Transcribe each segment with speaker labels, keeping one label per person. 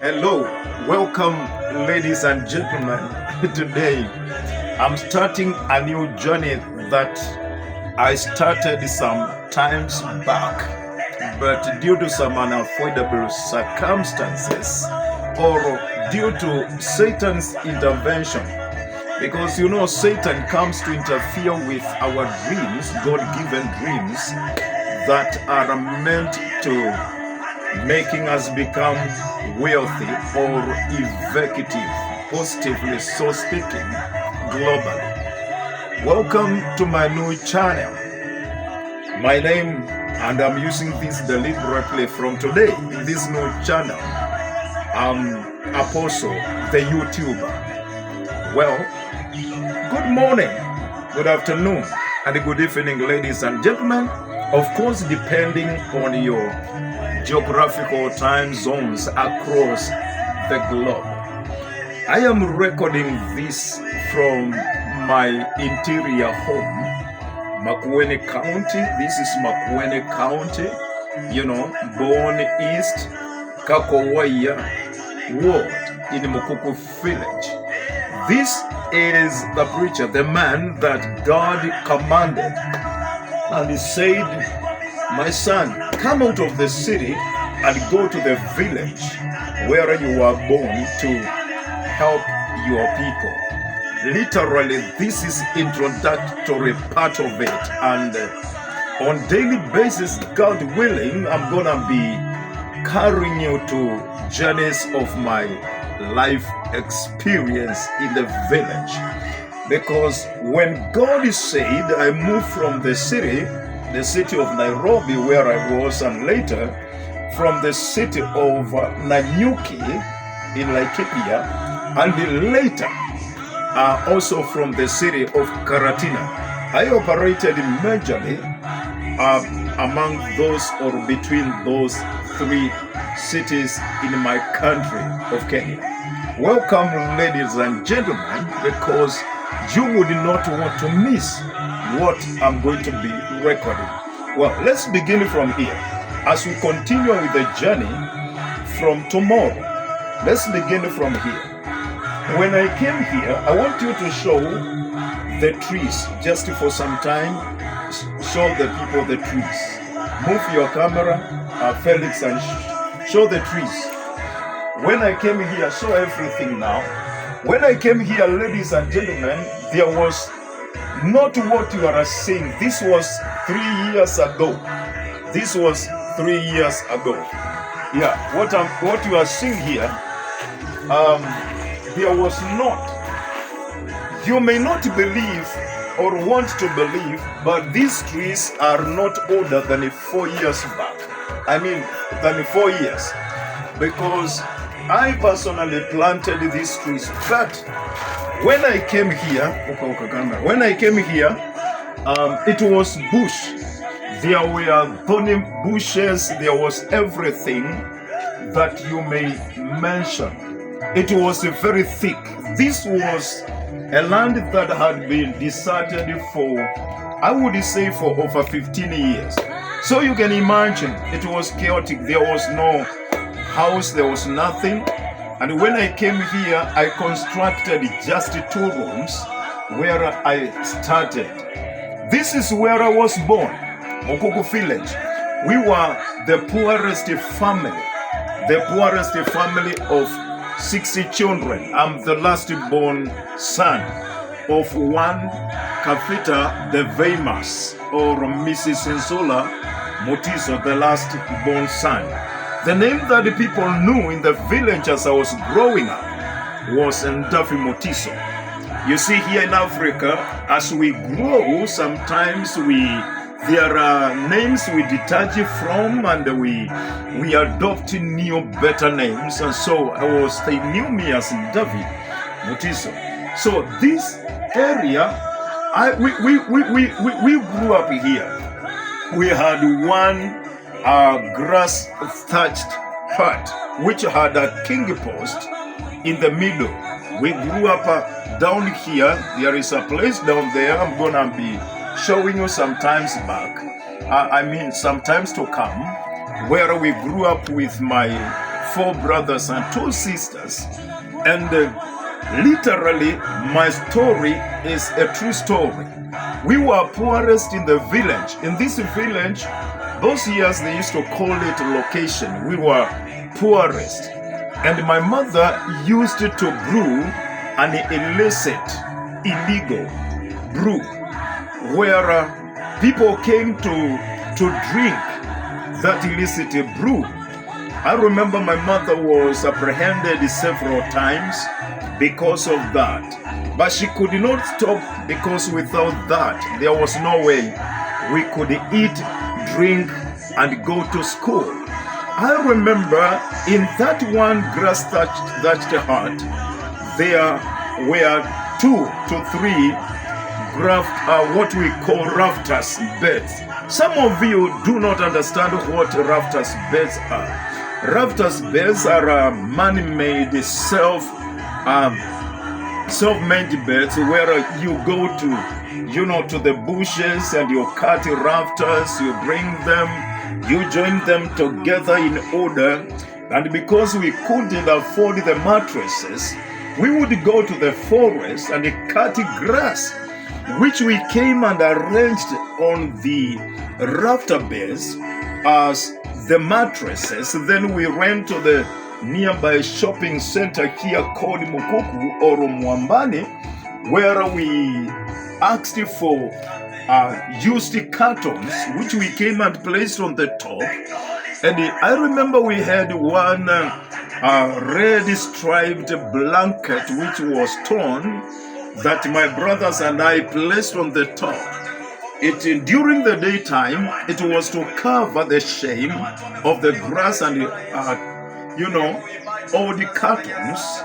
Speaker 1: Hello, welcome, ladies and gentlemen. Today, I'm starting a new journey that I started some times back, but due to some unavoidable circumstances or due to Satan's intervention, because Satan comes to interfere with our dreams, God-given dreams that are meant to making us become wealthy or effective, positively so speaking, globally. Welcome to my new channel. My name, and I'm using this deliberately from today, in this new channel, I'm Apostle, the YouTuber. Well, good morning, good afternoon, and good evening, ladies and gentlemen. Of course, depending on your geographical time zones across the globe. I am recording this from my interior home, Makueni County. This is Makueni County, Born East, Kakowaya Ward in Mukuku Village. This is the preacher, the man that God commanded, and he said, "My son, come out of the city and go to the village where you were born to help your people." Literally, this is introductory part of it. And on daily basis, God willing, I'm going to be carrying you to journeys of my life experience in the village. Because when God said, I moved from the city of Nairobi where I was, and later from the city of Nanyuki in Laikipia, and later also from the city of Karatina. I operated majorly among those or between those three cities in my country of Kenya. Welcome, ladies and gentlemen, because you would not want to miss what I'm going to be recording. Well, let's begin from here. As we continue with the journey from tomorrow, let's begin from here. When I came here, I want you to show the trees just for some time. Show the people the trees. Move your camera, Felix, and show the trees. When I came here, show everything now. When I came here, ladies and gentlemen, there was not what you are seeing. This was 3 years ago. This was 3 years ago. Yeah, what you are seeing here, there was not. You may not believe or want to believe, but these trees are not older than 4 years back. Than 4 years. Because I personally planted these trees, but when I came here, it was bush. There were thorny bushes. There was everything that you may mention. It was very thick. This was a land that had been deserted for, I would say, for over 15 years. So you can imagine, it was chaotic. There was no house, there was nothing. And when I came here, I constructed just 2 rooms where I started. This is where I was born, Mukuku Village. We were the poorest family of 60 children. I'm the last born son of one Kafita the Vemas, or Mrs. Nzola Motiso, the last born son. The name that the people knew in the village as I was growing up was Ndafi Motiso. You see, here in Africa, as we grow, sometimes there are names we detach from, and we adopt new, better names. And so they knew me as Ndafi Motiso. So this area, we grew up here. We had one grass thatched hut which had a king post in the middle. We grew up down here. There is a place down there I'm gonna be showing you sometimes sometimes to come, where we grew up with my 4 brothers and 2 sisters, and literally my story is a true story. We were poorest in the village. In this village, those years they used to call it location. We were poorest. And my mother used to brew an illicit, illegal brew, where people came to drink that illicit brew. I remember my mother was apprehended several times because of that. But she could not stop, because without that, there was no way we could eat, drink, and go to school. I remember in that one grass-thatched hut, there were 2 to 3 what we call rafters beds. Some of you do not understand what rafters beds are. Rafters beds are man-made self-made beds where you go to the bushes and you cut rafters, you bring them, you join them together in order. And because we couldn't afford the mattresses, we would go to the forest and cut grass, which we came and arranged on the rafter beds as the mattresses. Then we went to the nearby shopping center here called Mukuku or Mwambani, where we asked for used cartons, which we came and placed on the top. And I remember we had one red striped blanket which was torn, that my brothers and I placed on the top. During the daytime, it was to cover the shame of the grass and all the cartons.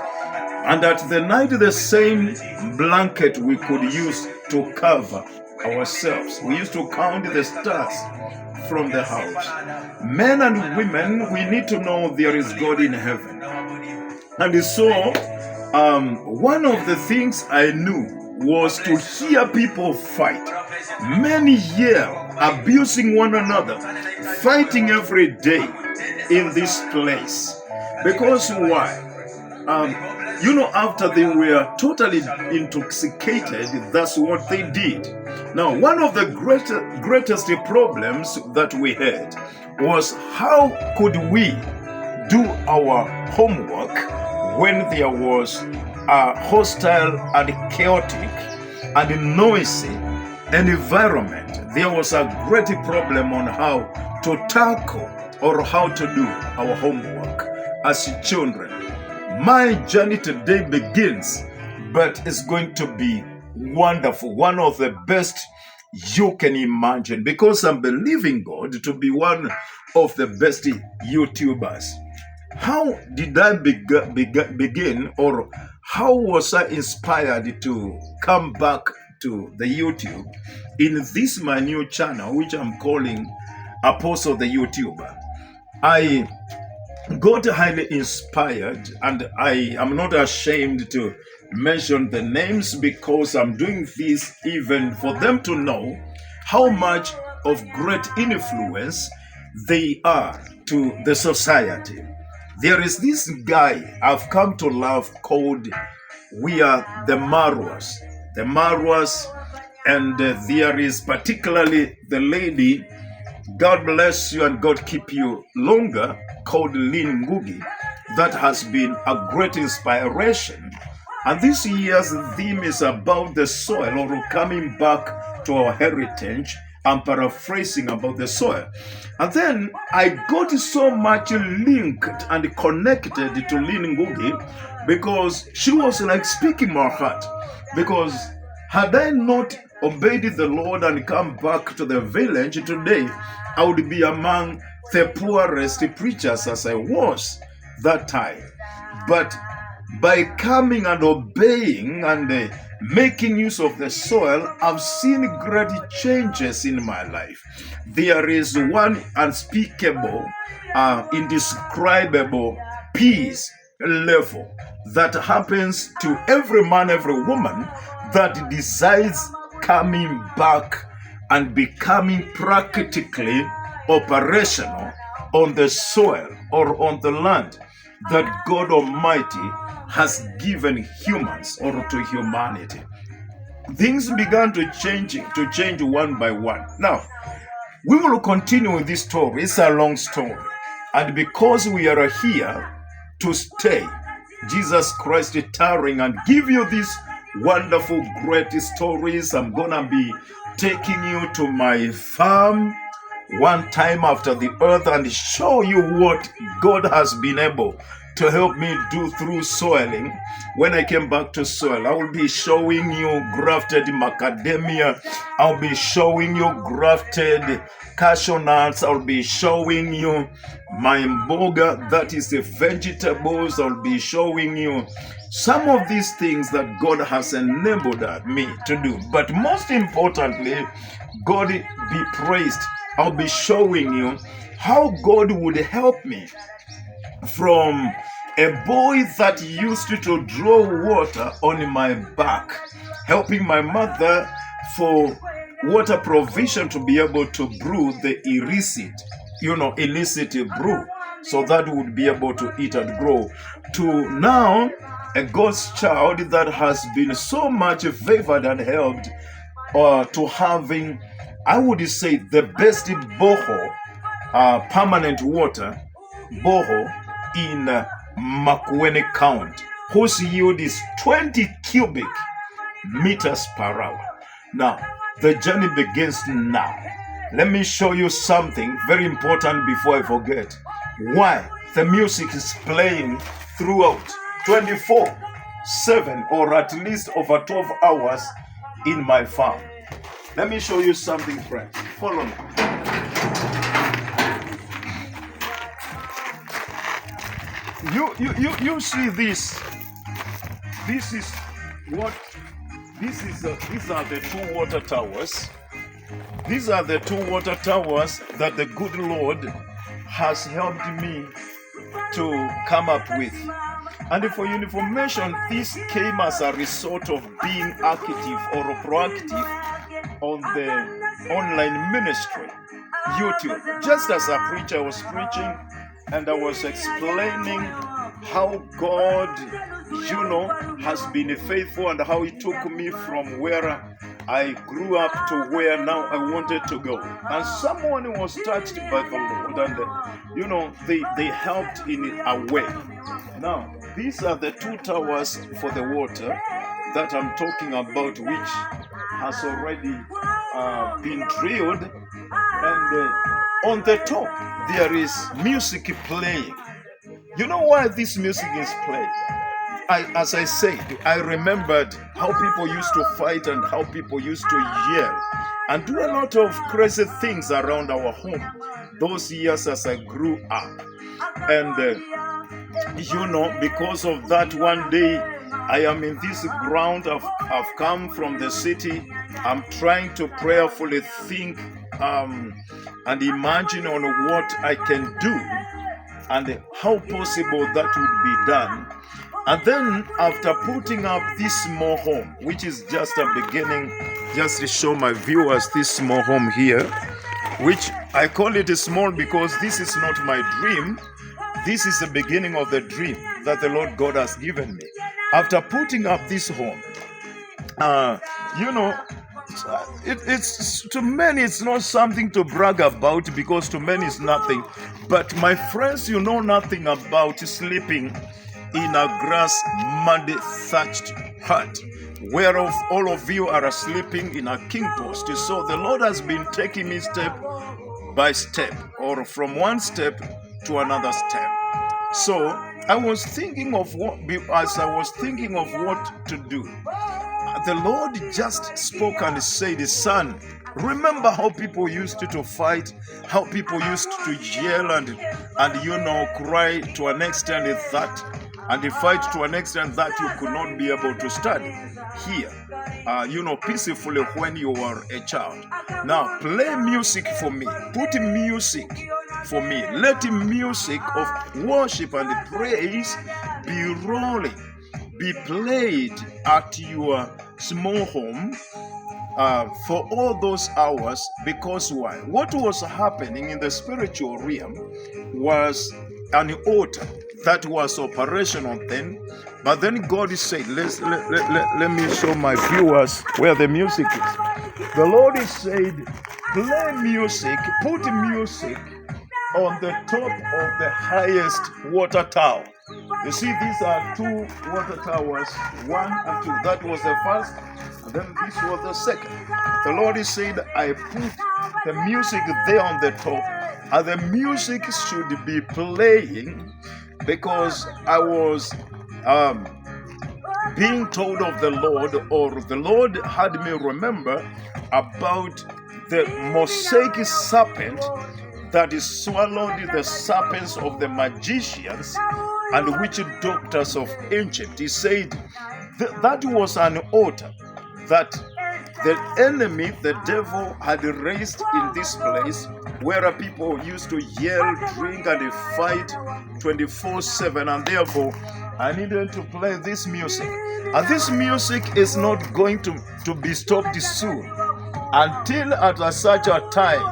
Speaker 1: And at the night, the same blanket we could use to cover ourselves. We used to count the stars from the house. Men and women, we need to know there is God in heaven. And so, one of the things I knew was to hear people fight. Many yell, abusing one another, fighting every day in this place. Because why? After they were totally intoxicated, that's what they did. Now, one of the greatest problems that we had was how could we do our homework when there was a hostile and chaotic and noisy environment. There was a great problem on how to tackle or how to do our homework as children. My journey today begins, but it's going to be wonderful, one of the best you can imagine, because I'm believing God to be one of the best YouTubers. How did I begin, or how was I inspired to come back to the YouTube in this my new channel, which I'm calling Apostle the YouTuber? I got highly inspired, and I am not ashamed to mention the names, because I'm doing this even for them to know how much of great influence they are to the society. There is this guy I've come to love called We Are the Marwas. The Marwas, and there is particularly the lady, God bless you and God keep you longer, called Lynn Ngugi, that has been a great inspiration. And this year's theme is about the soil, or coming back to our heritage. I'm paraphrasing about the soil. And then I got so much linked and connected to Lynn Ngugi, because she was like speaking my heart. Because had I not obeyed the Lord and come back to the village today, I would be among the poorest preachers as I was that time. But by coming and obeying and making use of the soil, I've seen great changes in my life. There is one unspeakable, indescribable peace level that happens to every man, every woman that decides coming back and becoming practically operational on the soil or on the land. that God Almighty has given humans or to humanity. Things began to change one by one. Now, we will continue with this story. It's a long story. And because we are here to stay, Jesus Christ tarrying and give you these wonderful, great stories, I'm going to be taking you to my farm one time after the other and show you what God has been able to help me do through soiling. When I came back to soil, I will be showing you grafted macadamia. I'll be showing you grafted cashew nuts. I'll be showing you my mboga, that is the vegetables. I'll be showing you some of these things that God has enabled me to do. But most importantly, God be praised, I'll be showing you how God would help me from a boy that used to draw water on my back, helping my mother for water provision to be able to brew the illicit brew, so that would be able to eat and grow, to now a God's child that has been so much favored and helped to having, I would say, the best boho, permanent water boho in Makueni County, whose yield is 20 cubic meters per hour. Now, the journey begins now. Let me show you something very important before I forget. Why the music is playing throughout 24/7 or at least over 12 hours in my farm. Let me show you something, friends. Follow me. You see this. These are the two water towers. These are the two water towers that the good Lord has helped me to come up with. And for your information, this came as a result of being active or proactive on the online ministry, YouTube. Just as a preacher was preaching, and I was explaining how God, has been faithful and how He took me from where I grew up to where now I wanted to go. And someone was touched by the Lord, and they helped in a way. Now, these are the two towers for the water that I'm talking about, which has already been drilled, and on the top there is music playing. You know why this music is playing? As I said, I remembered how people used to fight and how people used to yell and do a lot of crazy things around our home those years as I grew up. And because of that, one day I am in this ground. I've come from the city. I'm trying to prayerfully think and imagine on what I can do and how possible that would be done. And then after putting up this small home, which is just a beginning, just to show my viewers this small home here, which I call it small because this is not my dream. This is the beginning of the dream that the Lord God has given me. After putting up this home, it's to many it's not something to brag about, because to many it's nothing. But my friends, you know nothing about sleeping in a grass mud thatched hut, whereof all of you are sleeping in a king post. So the Lord has been taking me step by step, or from one step to another step. So I was thinking of what to do, the Lord just spoke and said, "Son, remember how people used to fight, how people used to yell and cry to an extent that, and fight to an extent that you could not be able to study here, peacefully when you were a child. Now play music for me. Put music for me. Let the music of worship and praise be rolling, be played at your small home for all those hours." Because why? What was happening in the spiritual realm was an altar that was operational then. But then God said, let me show my viewers where the music is. The Lord said, play music, put music on the top of the highest water tower. You see, these are two water towers, 1 and 2. That was the first, and then this was the second. The Lord said, I put the music there on the top, and the music should be playing, because I was being told of the Lord, or the Lord had me remember about the Mosaic serpent that is swallowed the serpents of the magicians and witch doctors of Egypt. He said that was an altar that the enemy, the devil, had raised in this place, where people used to yell, drink, and fight 24/7, and therefore I needed to play this music. And this music is not going to be stopped soon until at such a time,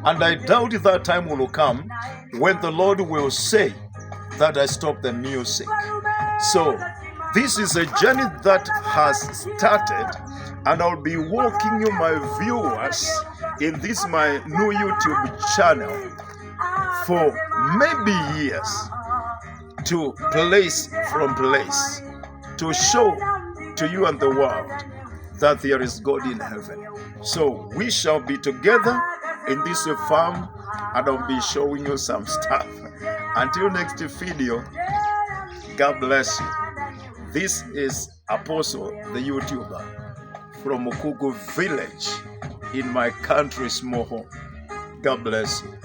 Speaker 1: and I doubt that time will come, when the Lord will say that I stop the music. So this is a journey that has started, and I'll be walking you, my viewers, in this my new YouTube channel for maybe years, to place from place, to show to you and the world that there is God in heaven. So we shall be together in this farm, and I'll be showing you some stuff. Until next video, God bless you. This is Apostle, the YouTuber, from Mukugu village in my country, small home. God bless you.